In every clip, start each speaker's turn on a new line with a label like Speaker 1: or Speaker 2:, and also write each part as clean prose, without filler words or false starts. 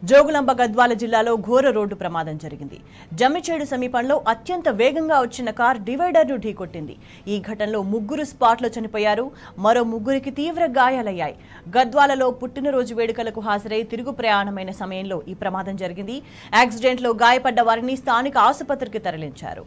Speaker 1: జోగులాంబ గద్వాల జిల్లాలో ఘోర రోడ్డు ప్రమాదం జరిగింది. జమ్మిచేడు సమీపంలో అత్యంత వేగంగా వచ్చిన కార్ డివైడర్ను ఢీకొట్టింది. ఈ ఘటనలో 3 స్పాట్లో చనిపోయారు. మరో 3కి తీవ్ర గాయాలయ్యాయి. గద్వాలలో పుట్టినరోజు వేడుకలకు హాజరై తిరుగు ప్రయాణమైన సమయంలో ఈ ప్రమాదం జరిగింది. యాక్సిడెంట్లో గాయపడ్డ వారిని స్థానిక ఆసుపత్రికి తరలించారు.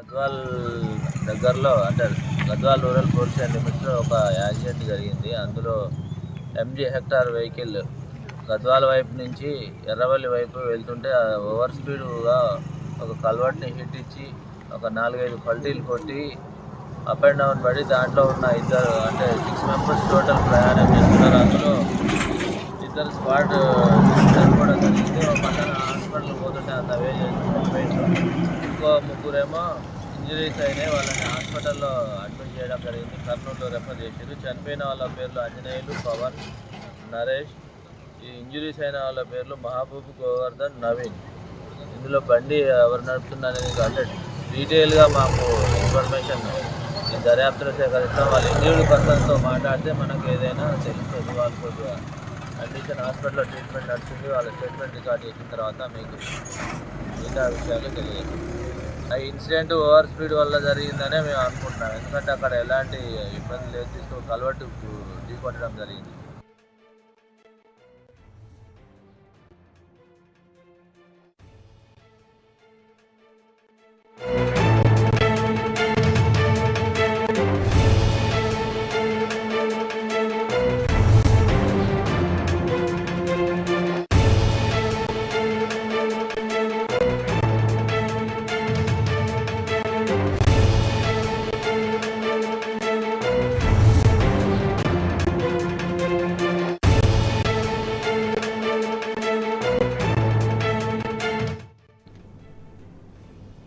Speaker 2: గద్వాల్ దగ్గరలో అంటే గద్వాల్ రూరల్ పోలీస్ లిమిట్స్లో ఒక యాక్సిడెంట్ జరిగింది. అందులో ఎంజీ హెక్టార్ వెహికల్ గద్వాల వైపు నుంచి ఎర్రవల్లి వైపు వెళ్తుంటే ఓవర్ స్పీడ్గా ఒక కల్వర్ట్ని హిట్ ఇచ్చి ఒక 4-5 పల్టీలు కొట్టి అప్ అండ్ డౌన్ పడి దాంట్లో ఉన్న ఇద్దరు అంటే 6 మెంబర్స్ టోటల్ ప్రయాణం చేస్తున్నారు. అందులో ఇద్దరు స్పాట్ చనిపోవడం జరిగింది. పక్కన హాస్పిటల్ పోతుంటే అంత వే చేసి ఇంకో 3 ఇంజరీస్ అయినాయి. వాళ్ళని హాస్పిటల్లో అడ్మిట్ చేయడం జరిగింది. కర్నూలులో రెఫర్ చేశారు. చనిపోయిన వాళ్ళ పేర్లు ఆంజనేయులు, పవన్, నరేష్. ఈ ఇంజరీస్ అయిన వాళ్ళ పేర్లు మహబూబ్, గోవర్ధన్, నవీన్. ఇందులో బండి ఎవరు నడుపుతున్నారనేది అంటే డీటెయిల్గా మాకు ఇన్ఫర్మేషన్ ఈ దర్యాప్తులో సేకరిస్తాం. వాళ్ళ ఇంజరీడ్ పర్సన్తో మాట్లాడితే మనకు ఏదైనా తెలుస్తుంది. వాళ్ళకు కండిషన్ హాస్పిటల్లో ట్రీట్మెంట్ నడుస్తుంది. వాళ్ళ స్టేట్మెంట్ రికార్డ్ చేసిన తర్వాత మీకు మిగతా విషయాలు తెలియదు. ఆ ఇన్సిడెంట్ ఓవర్ స్పీడ్ వల్ల జరిగిందనే మేము అనుకుంటున్నాం. ఎందుకంటే అక్కడ ఎలాంటి ఇబ్బంది లేదు, కల్వర్టు ఢీకొట్టడం జరిగింది.